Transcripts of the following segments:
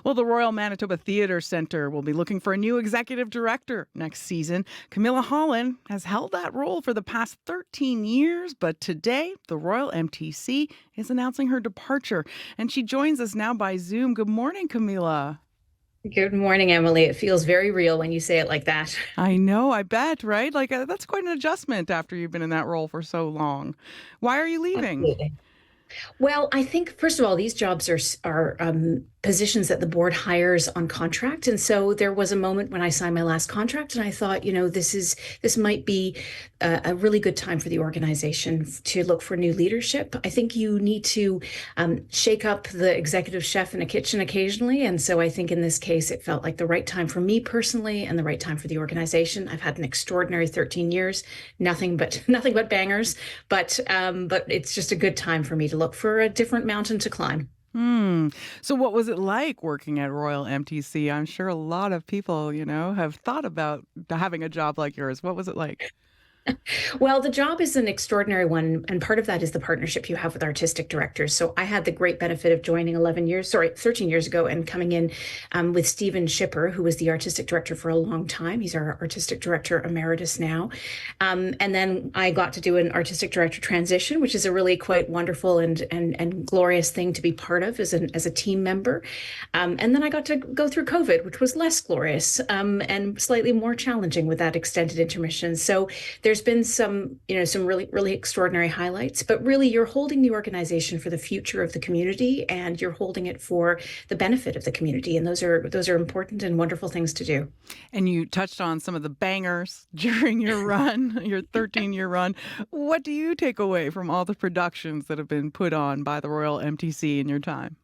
Well, the Royal Manitoba Theatre Centre will be looking for a new executive director next season. Camilla Holland has held that role for the past 13 years, but today the Royal MTC is announcing her departure, and she joins us now by Zoom. Good morning, Camilla. Good morning, Emily. It feels very real when you say it like that. I know, I bet, right? That's quite an adjustment after you've been in that role for so long. Why are you leaving? Absolutely. Well, I think first of all, these jobs are positions that the board hires on contract, and so there was a moment when I signed my last contract, and I thought, this might be a really good time for the organization to look for new leadership. I think you need to shake up the executive chef in a kitchen occasionally, and so I think in this case it felt like the right time for me personally and the right time for the organization. I've had an extraordinary 13 years, nothing but bangers, but it's just a good time for me to look for a different mountain to climb. Hmm. So, what was it like working at Royal MTC? I'm sure a lot of people, have thought about having a job like yours. What was it like? Well, the job is an extraordinary one, and part of that is the partnership you have with artistic directors. So I had the great benefit of joining 13 years ago and coming in with Stephen Shipper, who was the artistic director for a long time. He's our artistic director emeritus now. And then I got to do an artistic director transition, which is a really quite wonderful and glorious thing to be part of as a team member. And then I got to go through COVID, which was less glorious and slightly more challenging with that extended intermission. So there's been some really, really extraordinary highlights, but really you're holding the organization for the future of the community, and you're holding it for the benefit of the community. And those are important and wonderful things to do. And you touched on some of the bangers during your run, your 13-year run. What do you take away from all the productions that have been put on by the Royal MTC in your time?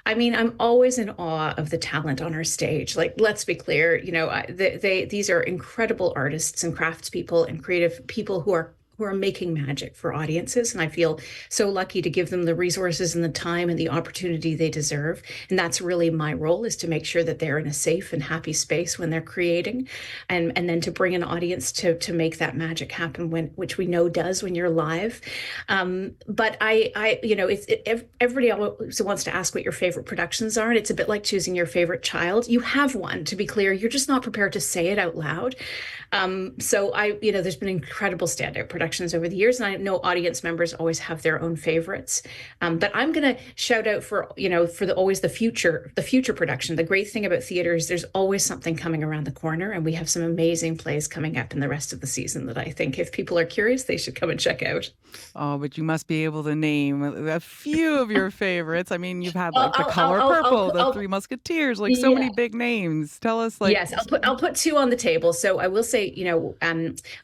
I mean, I'm always in awe of the talent on our stage. Like, let's be clear, these are incredible artists and craftspeople and creative people who are making magic for audiences. And I feel so lucky to give them the resources and the time and the opportunity they deserve. And that's really my role, is to make sure that they're in a safe and happy space when they're creating, and then to bring an audience to make that magic happen, which we know does when you're live. But everybody always wants to ask what your favorite productions are. And it's a bit like choosing your favorite child. You have one, to be clear. You're just not prepared to say it out loud. There's been incredible standout productions over the years, and I know audience members always have their own favorites. But I'm going to shout out always the future production. The great thing about theater is there's always something coming around the corner, and we have some amazing plays coming up in the rest of the season that I think if people are curious, they should come and check out. Oh, but you must be able to name a few of your favorits. I mean, you've had I'll, like The Color I'll, I'll, Purple, The I'll, Three Musketeers, like so yeah. many big names. Tell us, Yes, I'll put two on the table. So I will say,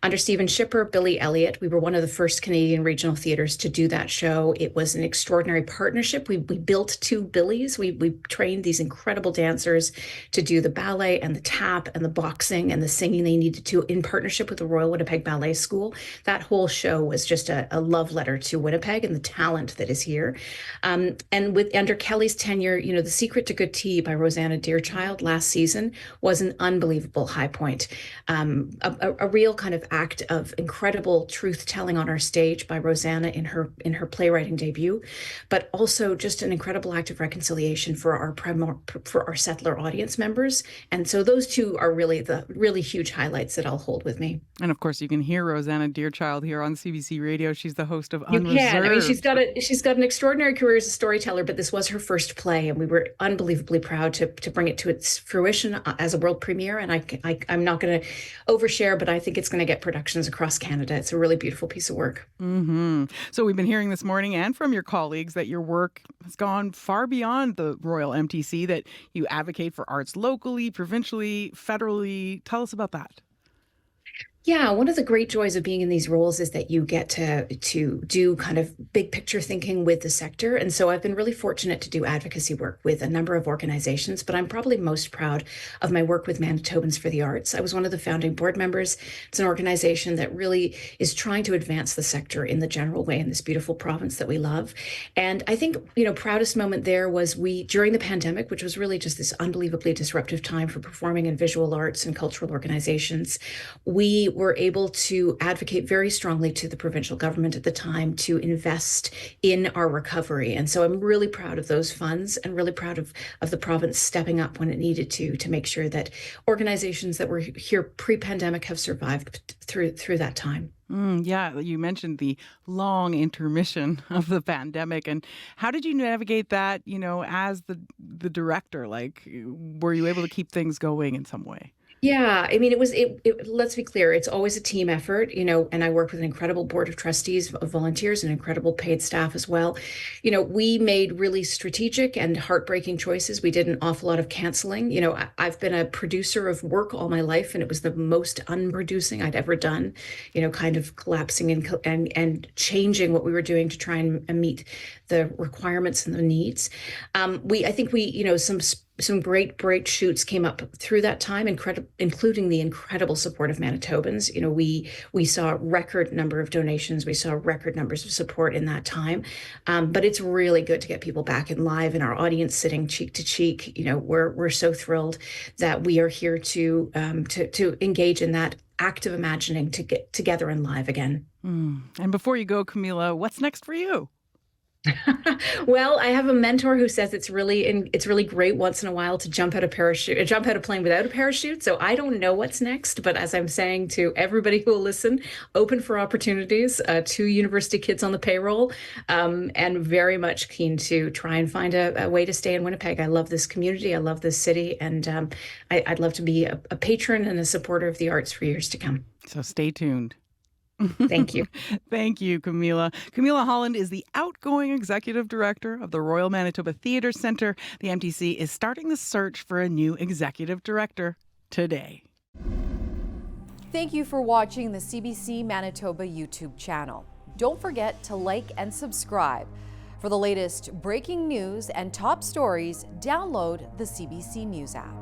under Stephen Shipper, Billy Elliot, we were one of the first Canadian regional theaters to do that show. It was an extraordinary partnership. We built two Billies. We trained these incredible dancers to do the ballet and the tap and the boxing and the singing they needed to, in partnership with the Royal Winnipeg Ballet School. That whole show was just a love letter to Winnipeg and the talent that is here. And under Kelly's tenure, The Secret to Good Tea by Rosanna Deerchild last season was an unbelievable high point. A real kind of act of incredible truth telling on our stage by Rosanna in her playwriting debut, but also just an incredible act of reconciliation for our settler audience members. And so those two are really the really huge highlights that I'll hold with me. and of course, you can hear Rosanna Deerchild here on CBC Radio. She's the host of You can. I mean, Unreserved. she's got an extraordinary career as a storyteller, but this was her first play, and we were unbelievably proud to bring it to its fruition as a world premiere. And I'm not going to overshare, but I think it's going to get productions across Canada. It's a really beautiful piece of work. So we've been hearing this morning and from your colleagues that your work has gone far beyond the Royal MTC, that you advocate for arts locally, provincially, federally. Tell us about that. Yeah, one of the great joys of being in these roles is that you get to do kind of big picture thinking with the sector. And so I've been really fortunate to do advocacy work with a number of organizations, but I'm probably most proud of my work with Manitobans for the Arts. I was one of the founding board members. It's an organization that really is trying to advance the sector in the general way in this beautiful province that we love. And I think, proudest moment there was during the pandemic, which was really just this unbelievably disruptive time for performing and visual arts and cultural organizations, we were able to advocate very strongly to the provincial government at the time to invest in our recovery. And so I'm really proud of those funds and really proud of the province stepping up when it needed to make sure that organizations that were here pre-pandemic have survived through that time. Yeah, you mentioned the long intermission of the pandemic, and how did you navigate that? As the director, like, were you able to keep things going in some way? Yeah, I mean, let's be clear, it's always a team effort, and I work with an incredible board of trustees, of volunteers, and incredible paid staff as well. We made really strategic and heartbreaking choices. We did an awful lot of canceling. I've been a producer of work all my life, and it was the most unproducing I'd ever done, kind of collapsing and changing what we were doing to try and meet the requirements and the needs. I think some great shoots came up through that time, including the incredible support of Manitobans. We saw a record number of donations. We saw record numbers of support in that time. But it's really good to get people back in live and our audience sitting cheek to cheek. We're so thrilled that we are here to engage in that act of imagining to get together and live again. And before you go, Camilla, what's next for you? Well, I have a mentor who says it's really great once in a while to jump out a plane without a parachute. So I don't know what's next, but as I'm saying to everybody who will listen, open for opportunities, 2 university kids on the payroll, and very much keen to try and find a way to stay in Winnipeg. I love this community. I love this city, and I'd love to be a patron and a supporter of the arts for years to come. So stay tuned. Thank you. Thank you, Camilla. Camilla Holland is the outgoing executive director of the Royal Manitoba Theatre Centre. The MTC is starting the search for a new executive director today. Thank you for watching the CBC Manitoba YouTube channel. Don't forget to like and subscribe. For the latest breaking news and top stories, download the CBC News app.